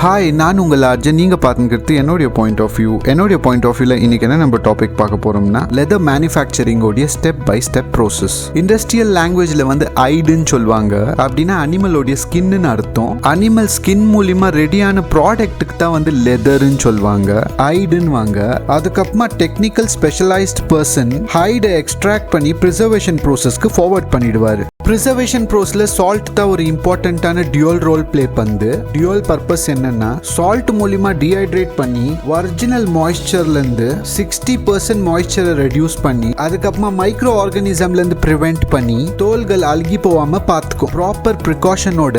Hi, நான் உங்கள் அர்ஜுன். நீங்கள் பார்த்துக்கிறது என்னுடைய பாயிண்ட் ஆஃப் வியூ. என்னுடைய பாயிண்ட் ஆஃப் வியூவில் இன்றைக்கி என்ன நம்ம டாபிக் பார்க்க போகிறோம்னா லெதர் மேனுஃபேக்சரிங்கோடைய step by step process. Industrial லாங்குவேஜில் ஐடுன்னு சொல்லுவாங்க. அப்படின்னா அனிமலோடைய ஸ்கின்னு அர்த்தம். அனிமல் ஸ்கின் மூலிமா ரெடியான ப்ராடக்ட்டுக்கு தான் லெதர்ன்னு சொல்லுவாங்க, ஐடுன்னு வாங்க. அதுக்கப்புறமா டெக்னிக்கல் ஸ்பெஷலைஸ்ட் பர்சன் ஹைடை எக்ஸ்ட்ராக்ட் பண்ணி ப்ரிசர்வேஷன் ப்ரோசஸ்க்கு ஃபார்வர்ட் பண்ணிடுவார். ப்ரிசர்வேஷன் ப்ரோசஸில் சால்ட் தான் ஒரு இம்பார்ட்டண்ட்டான டியூல் ரோல் ப்ளே பண்ணுது. டியூல் பர்பஸ் என்னன்னா, சால்ட் மூலிமா டீஹைட்ரேட் பண்ணி ஒரிஜினல் மாய்ஸ்சர்லேருந்து 60% மாய்ஸ்சரை ரெடியூஸ் பண்ணி அதுக்கப்புறமா மைக்ரோ ஆர்கானிசம்லேருந்து ப்ரிவெண்ட் பண்ணி தோல்கள் அழுகி போகாமல் பார்த்துக்கும். ப்ராப்பர் ப்ரிகாஷனோட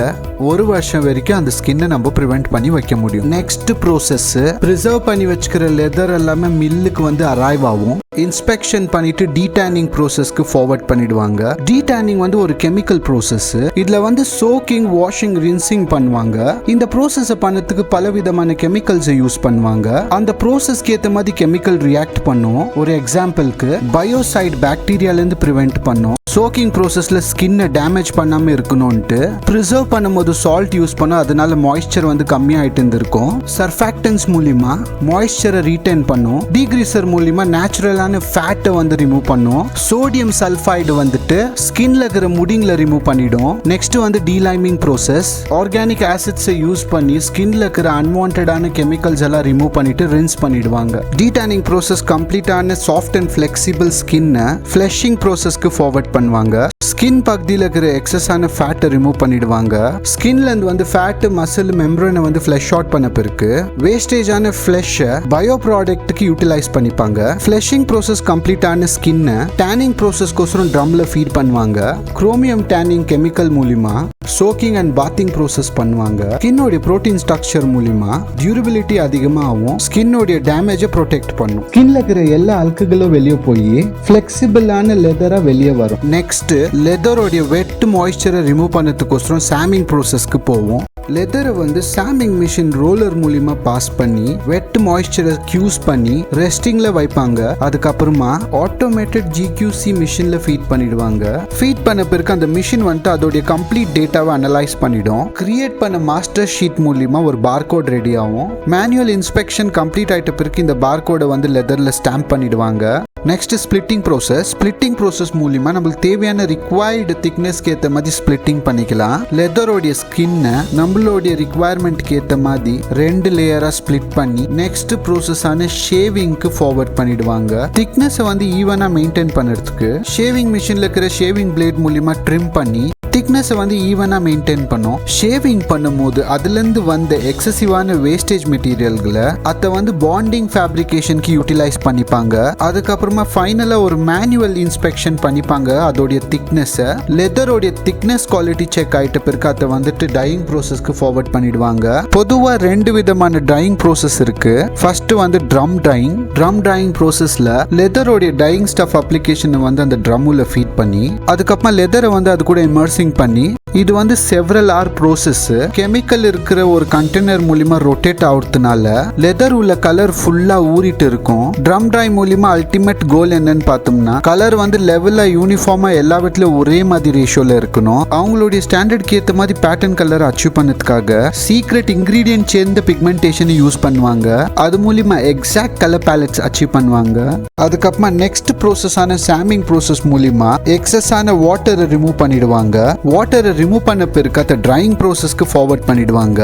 1 வருஷம் வரைக்கும் அந்த ஸ்கின்னை நம்ம ப்ரிவெண்ட் பண்ணி வைக்க முடியும். நெக்ஸ்ட் ப்ரோசஸ், ப்ரிசர்வ் பண்ணி வச்சுக்கிற லெதர் எல்லாமே மில்லுக்கு அரைவ் ஆகும். இன்ஸ்பெக்ஷன் பண்ணிட்டு டீடானிங் ப்ரோசஸ்க்கு ஃபார்வர்ட் பண்ணிடுவாங்க. டீடானிங் ஒரு கெமிக்கல் ப்ரோசஸ். இதுல சோக்கிங், வாஷிங், ரின்சிங் பண்ணுவாங்க. இந்த ப்ரோசஸை பண்ணதுக்கு பல விதமான கெமிக்கல்ஸை யூஸ் பண்ணுவாங்க. அந்த ப்ரோசஸ்க்கு ஏற்ற மாதிரி கெமிக்கல் ரியாக்ட் பண்ணும். ஒரு எக்ஸாம்பிளுக்கு பயோசைட் பாக்டீரியாலேருந்து ப்ரிவெண்ட் பண்ணும். சோக்கிங் ப்ரோசஸ்ல ஸ்கின்னை டேமேஜ் பண்ணாம இருக்கணும்ட்டு ப்ரிசர்வ் பண்ணும்போது சால்ட் யூஸ் பண்ணோம். அதனால மாய்ஸ்சர் கம்மியாயிட்டு இருந்திருக்கும். சர்ஃபாக்டன்ஸ் மூலிமா மாய்ஸ்சரை ரீடைன் பண்ணும். டீக்ரீசர் மூலிமா நேச்சுரலான ஃபேட்டை ரிமூவ் பண்ணும். சோடியம் சல்ஃபைடு ஸ்கின்ல இருக்கிற முடிங்களை ரிமூவ் பண்ணிடும். Next deliming process. ஆர்கானிக் ஆசிட்ஸை யூஸ் பண்ணி ஸ்கின்ல இருக்கிற அன்வான்டான கெமிக்கல்ஸ் எல்லாம் ரிமூவ் பண்ணிட்டு ரின்ஸ் பண்ணிடுவாங்க. டீடானிங் ப்ரோசஸ் கம்ப்ளீட்டான சாஃப்ட் அண்ட் ஃபிளெக்சிபிள் ஸ்கின்னை ஃபிளஷிங் ப்ரோசஸ்க்கு ஃபார்வர்ட் பண்ணுவாங்க. ஸ்கின் பகுதியில் இருக்கிற எக்ஸஸான ஃபேட்டை ரிமூவ் பண்ணிடுவாங்க. ஸ்கின்ல இருந்து ஃபேட், மசில், மெம்பரனை ஃபிளஷ் அவுட் பண்ண பிறகு வேஸ்டேஜான ஃபிளஷை பயோ ப்ராடக்ட்டுக்கு யூட்டிலைஸ் பண்ணிப்பாங்க. ஃபிளஷிங் ப்ரோசஸ் கம்ப்ளீட்டான ஸ்கின்னை டேனிங் ப்ரோசஸ்க்கோசரம் ட்ரம்ல ஃபீட் பண்ணுவாங்க. குரோமியம் டேனிங் கெமிக்கல் மூலிமா சோக்கிங் அண்ட் பாத்திங் ப்ரோசஸ் பண்ணுவாங்க. ஸ்கின்னோட புரோட்டீன் ஸ்ட்ரக்சர் மூலிமா டியூரபிலிட்டி அதிகமாகும். ஸ்கின்னோட டேமேஜை ப்ரொடெக்ட் பண்ணும். ஸ்கின்ல இருக்கிற எல்லா அழுக்குகளும் வெளியே போய் ஃபிளெக்சிபிளான லெதரா வெளியே வரும். நெக்ஸ்ட், லெதரோடைய வெட் மாய்ஸ்சரை ரிமூவ் பண்ணதுக்கோசரம் சாமிங் ப்ரோசஸ்க்கு போவோம். லெதரை சாமிங் மிஷின் ரோலர் மூலிமா பாஸ் பண்ணி வெட் மாய்ஸ்சரை கியூஸ் பண்ணி ரெஸ்டிங்ல வைப்பாங்க. அதுக்கப்புறமா ஆட்டோமேட்டட் GQC மிஷின்ல ஃபீட் பண்ணிடுவாங்க. ஃபீட் பண்ண பிறகு அந்த மிஷின் அதோடைய கம்ப்ளீட் டேட்டாவை அனலைஸ் பண்ணிடும். கிரியேட் பண்ண மாஸ்டர் ஷீட் மூலிமா ஒரு பார்கோட் ரெடி ஆகும். மேனுவல் இன்ஸ்பெக்ஷன் கம்ப்ளீட் ஆயிட்ட பிறகு இந்த பார்கோடை லெதர்ல ஸ்டாம்ப் பண்ணிடுவாங்க. Next, splitting process. Splitting process மூலிமா நம்மளுக்கு தேவையான ரிக்வயர்டு திக்னஸ்க்கு ஏற்ற மாதிரி ஸ்பிளிட்டிங் பண்ணிக்கலாம். லெதரோடைய ஸ்கின்னை நம்மளுடைய ரிக்வயர்மெண்ட்க்கு ஏற்ற மாதிரி 2 லேயரா ஸ்பிளிட் பண்ணி நெக்ஸ்ட் ப்ரோசஸான ஷேவிங்க்கு ஃபார்வர்ட் பண்ணிடுவாங்க. திக்னஸை ஈவனா மெயின்டைன் பண்ணுறதுக்கு ஷேவிங் மிஷின்ல இருக்கிற ஷேவிங் பிளேட் மூலிமா ட்ரிம் பண்ணி திக்னஸை ஈவனா மெயின்டைன் பண்ணும். ஷேவிங் பண்ணும்போது அதுலேருந்து வந்த எக்ஸசிவான வேஸ்டேஜ் மெட்டீரியல்களை அதை பாண்டிங் ஃபேப்ரிகேஷனுக்கு யூட்டிலைஸ் பண்ணிப்பாங்க. அதுக்கப்புறமா ஃபைனலாக ஒரு மேனுவல் இன்ஸ்பெக்ஷன் பண்ணிப்பாங்க அதோடைய திக்னஸை. லெதரோடைய திக்னஸ் குவாலிட்டி செக் ஆகிட்ட பிறகு அதை டையிங் ப்ரோசஸ்க்கு ஃபார்வர்ட் பண்ணிடுவாங்க. பொதுவாக 2 விதமான டையிங் ப்ரோசஸ் இருக்கு. First drum dyeing. Drum dyeing ப்ரோசஸ்ல லெதரோடைய டையிங் ஸ்டஃப் அப்ளிகேஷனை அந்த ட்ரம்ல ஃபீட் பண்ணி அதுக்கப்புறமா லெதரை அது கூட இமர்சிங் பண்ணி இது செவரல் ஆர் ப்ரோசஸ். கெமிக்கல் இருக்கிற ஒரு கண்டெய்னர் மூலிமா ரொட்டேட் ஆகுறதுனால லெதர் உள்ள கலர் ஃபுல்லா ஊறிட்டு இருக்கும். ட்ரம் ட்ரை மூலிமா அல்டிமேட் கோல் என்னன்னு பார்த்தோம்னா, கலர் லெவலா யூனிஃபார்மா எல்லா வீட்லயும் ஒரே மாதிரி ரேஷியோல இருக்கணும். அவங்களுடைய ஸ்டாண்டர்ட்க்கு ஏற்ற மாதிரி பேட்டர்ன் கலர் அச்சீவ் பண்ணதுக்காக சீக்ரெட் இன்கிரீடியன்ட் சேர்ந்த பிக்மெண்டேஷன் யூஸ் பண்ணுவாங்க. அது மூலிமா எக்ஸாக்ட் கலர் பேலட்ஸ் அச்சீவ் பண்ணுவாங்க. அதுக்கப்புறமா நெக்ஸ்ட் ப்ரோசஸான சாமிங் ப்ரோசஸ் மூலிமா எக்ஸஸான வாட்டரை ரிமூவ் பண்ணிடுவாங்க. வாட்டரை ரிமூவ் பண்ண பிறகு அதை ட்ரையிங் ப்ரோசஸ்க்கு ஃபார்வர்ட் பண்ணிடுவாங்க.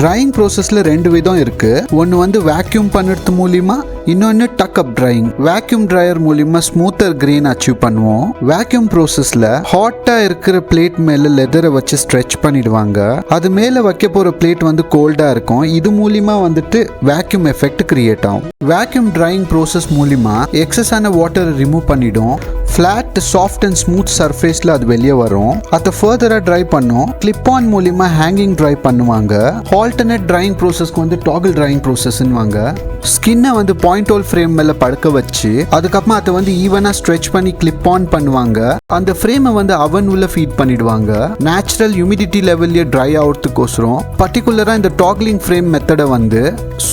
ட்ரையிங் ப்ரோசஸ்ல 2 விதம் இருக்கு. ஒன்று வேக்யூம் பண்ணுறது மூலிமா, இன்னொன்று டக் அப் ட்ரையிங். வேக்யூம் ட்ரையர் மூலிமா ஸ்மூத்தர் கிரெயின் அச்சீவ் பண்ணுவோம். வேக்யூம் ப்ரோசஸ்ல ஹாட்டா இருக்கிற பிளேட் மேல லெதரை வச்சு ஸ்ட்ரெச் பண்ணிடுவாங்க. அது மேல வைக்க போற பிளேட் கோல்டா இருக்கும். இது மூலிமா வேக்யூம் எஃபெக்ட் கிரியேட் ஆகும். வேக்யூம் ட்ரையிங் ப்ரோசஸ் மூலிமா எக்ஸஸான வாட்டரை ரிமூவ் பண்ணிடும். ஃபிளாட், சாஃப்ட் அண்ட் ஸ்மூத் சர்ஃபேஸ்ல அது வெளியே வரும். அதை ஃபர்தரா ட்ரை பண்ணும். கிளிப் ஆன் மூலிமா ஹேங்கிங் ட்ரை பண்ணுவாங்க. ஆல்டர்னேட் ட்ரையிங் ப்ரோசஸ்க்கு டாகிள் ட்ரையிங் ப்ரோசஸ்ன்னுவாங்க. ஸ்கின்னை பாயிண்ட் ஹோல் ஃப்ரேம் மேல படுக்க வச்சு அதுக்கப்புறமா அதை ஈவனா ஸ்ட்ரெச் பண்ணி கிளிப் ஆன் பண்ணுவாங்க. அந்த ஃப்ரேமை அவன் உள்ள ஃபீட் பண்ணிடுவாங்க. நேச்சுரல் ஹியூமிடிட்டி லெவல்ல ட்ரை ஆகிறதுக்கோசரம் பர்டிகுலரா இந்த டாக்லிங் ஃப்ரேம் மெத்தடை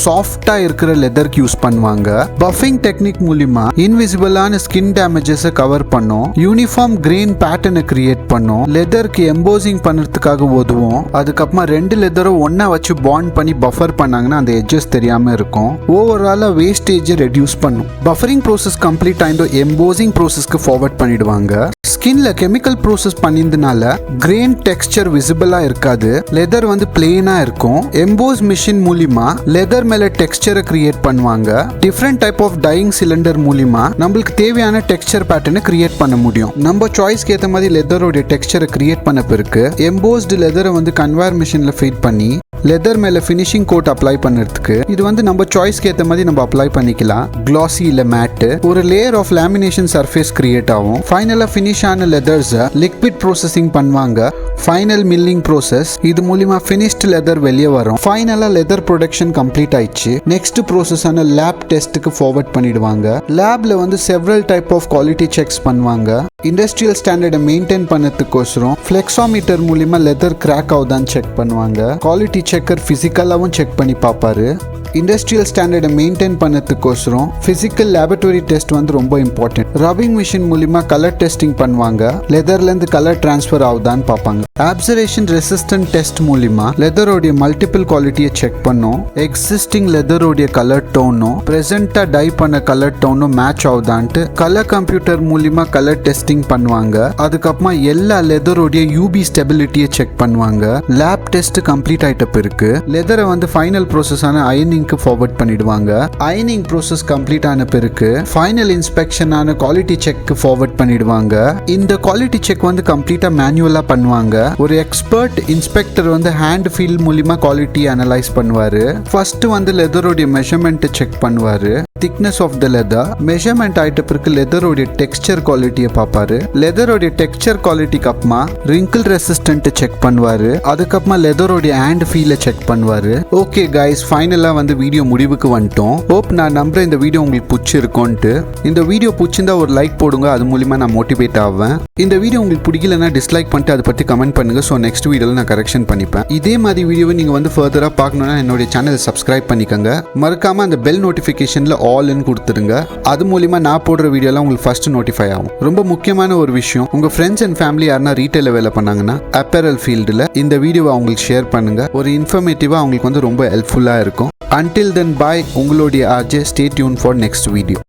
சாஃப்டா இருக்கிற லெதருக்கு யூஸ் பண்ணுவாங்க. பஃபிங் டெக்னிக் மூலிமா இன்விசிபிளான ஸ்கின் டேமேஜஸை கவர் பண்ணும். யூனிஃபார்ம் கிரெயின் பேட்டர்னை கிரியேட் பண்ணும். லெதருக்கு எம்போசிங் எம்போசிங் பண்ணுறதுக்காக உதவும். அதுக்கப்புறமா 2 லெதரை ஒன்றா வச்சு பாண்ட் பண்ணி பஃபர் பண்ணாங்கன்னா அந்த எட்ஜஸ் தெரியாமல் இருக்கும். ஓவராலாக வேஸ்டேஜை ரெடியூஸ் பண்ணும். பஃபரிங் ப்ரோசஸ் கம்ப்ளீட் ஆகிட்டு எம்போசிங் ப்ரோசஸ்க்கு ஃபார்வர்ட் பண்ணிடுவாங்க. ஸ்கின்ல கெமிக்கல் ப்ரோசஸ் பண்ணியிருந்தனால கிரெயின் டெக்ஸ்சர் விசிபிளா இருக்காது. லெதர் வந்து பிளெயினா இருக்கும். எம்போஸ் மிஷின் மூலியமா லெதர் மேல டெக்ஸ்சரை கிரியேட் பண்ணுவாங்க. Different type of dyeing cylinder மூலியமா நம்மளுக்கு தேவையான டெக்ஸ்சர் பேட்டர்னை கிரியேட் பண்ண முடியும். நம்ம சாய்ஸ்க்கு ஏற்ற மாதிரி லெதரோட டெக்ஸ்சரை கிரியேட் பண்ண பிறகு எம்போஸ்டு லெதரை வந்து கன்வேர் மிஷின்ல ஃபீட் பண்ணி லெதர் மேல ஃபினிஷிங் கோட் அப்ளை பண்ணுறதுக்கு இது வந்து நம்ம சாய்ஸ்க்கு ஏற்ற மாதிரி நம்ம அப்ளை பண்ணிக்கலாம். கிளாசி இல்ல மேட்டு ஒரு layer of lamination surface create ஆகும். ஃபைனலாக ஃபினிஷ் ஆன லெதர்ஸை லிக்விட் ப்ரோசஸிங் பண்ணுவாங்க. ஃபைனல் மில்லிங் ப்ரோசஸ் இது மூலியமா ஃபினிஷ்ட் லெதர் வெளியே வரும். ஃபைனலாக லெதர் ப்ரொடக்ஷன் கம்ப்ளீட் ஆயிடுச்சு. நெக்ஸ்ட் ப்ரோசஸான லேப் டெஸ்ட்டுக்கு ஃபார்வர்ட் பண்ணிடுவாங்க. லேப்ல வந்து several type of quality checks பண்ணுவாங்க. இண்டஸ்ட்ரியல் ஸ்டாண்டர்டை மெயின்டைன் பண்ணதுக்கோசரம் ஃப்ளெக்ஸாமீட்டர் மூலியமா லெதர் கிராக் ஆகுதான்னு செக் பண்ணுவாங்க. குவாலிட்டி செக்கர் ஃபிசிக்கலாகவும் செக் பண்ணி பார்ப்பாரு. இண்டஸ்ட்ரியல் ஸ்டாண்டர்டை மெயின்டைன் பண்ணதுக்கோசரம் ஃபிசிக்கல் லேபரட்டரி டெஸ்ட் வந்து ரொம்ப இம்பார்ட்டன்ட். ரப்பிங் மிஷின் மூலிமா கலர் டெஸ்டிங் பண்ணுவாங்க. லெதர்லேருந்து கலர் டிரான்ஸ்ஃபர் ஆகுதான்னு பார்ப்பாங்க. அப்சர்வேஷன் ரெசிஸ்டன்ட் டெஸ்ட் மூலிமா லெதரோடைய மல்டிபிள் குவாலிட்டியை செக் பண்ணும். எக்ஸிஸ்டிங் லெதரோடைய கலர் டோனும் ப்ரெசென்ட்டாக டை பண்ண கலர் டோனும் மேட்ச் ஆகுதான்ட்டு கலர் கம்ப்யூட்டர் மூலிமா கலர் டெஸ்டிங் பண்ணுவாங்க. அதுக்கப்புறமா எல்லா லெதரோடைய யூபி ஸ்டெபிலிட்டியை செக் பண்ணுவாங்க. லேப் டெஸ்ட் கம்ப்ளீட் ஆகிட்ட பிறகு லெதரை வந்து ஃபைனல் ப்ரோசஸான அயனிங் ஃபார்வர்ட் பண்ணிடுவாங்க. அயனிங் ப்ரோசஸ் கம்ப்ளீட் ஆன பிறகு ஃபைனல் இன்ஸ்பெக்ஷன் ஆன குவாலிட்டி செக் ஃபார்வர்ட் பண்ணிடுவாங்க. இந்த குவாலிட்டி செக் வந்து கம்ப்ளீட்டா மேனுவலா பண்ணுவாங்க. ஒரு எக்ஸ்பர்ட் இன்ஸ்பெக்டர் வந்து ஹேண்ட் ஃபீல் மூலமா குவாலிட்டி அனலைஸ் பண்ணுவாரு. ஃபர்ஸ்ட் வந்து லெதரோட மெஷர்மெண்ட் செக் பண்ணுவாரு. Thickness of the leather measurement ஆயிட்ட பிறகு லெதரோட டெக்ஸ்சர் குவாலிட்டியை பார்ப்பாரு. லெதரோட டெக்ஸ்சர் குவாலிட்டிக்கு அப்புறமா ரிங்கிள் ரெசிஸ்டன்ட் செக் பண்ணுவாரு. அதுக்கப்புறமா லெதரோட ஹேண்ட் ஃபீலை செக் பண்ணுவாரு. ஓகே கைஸ், ஃபைனலா வந்து வீடியோ முடிவுக்கு வந்துட்டோம். ஹோப் நான் நம்புறேன் இந்த வீடியோ உங்களுக்கு பிடிச்சிருக்கோன்ட்டு. இந்த வீடியோ பிடிச்சிருந்தா ஒரு லைக் போடுங்க. அது மூலிமா நான் மோட்டிவேட் ஆவேன். இந்த வீடியோ உங்களுக்கு பிடிக்கலன்னா டிஸ்லைக் பண்ணிட்டு அதை பற்றி கமெண்ட் பண்ணுங்க. ஸோ நெக்ஸ்ட் வீடியோவில் நான் கரெக்ஷன் பண்ணிப்பேன். இதே மாதிரி வீடியோவை நீங்கள் வந்து ஃபர்தராக பார்க்கணுன்னா என்னுடைய சேனலை சப்ஸ்கிரைப் பண்ணிக்கோங்க. மறக்காம அந்த பெல் நோட்டிஃபிகேஷனில் ஆல்னு கொடுத்துருங்க. அது மூலிமா நான் போடுற வீடியோலாம் உங்களுக்கு ஃபர்ஸ்ட் நோட்டிஃபை ஆகும். ரொம்ப முக்கியமான ஒரு விஷயம், உங்கள் ஃப்ரெண்ட்ஸ் அண்ட் ஃபேமிலி யாருன்னா ரீட்டைலில் வேலை பண்ணாங்கன்னா அப்பேரல் ஃபீல்டில் இந்த வீடியோவை அவங்களுக்கு ஷேர் பண்ணுங்க. ஒரு இன்ஃபர்மேட்டிவாக அவங்களுக்கு வந்து ரொம்ப ஹெல்ப்ஃபுல்லாக இருக்கும். Until then, bye. உங்களுடைய RJ. Stay tuned for next video.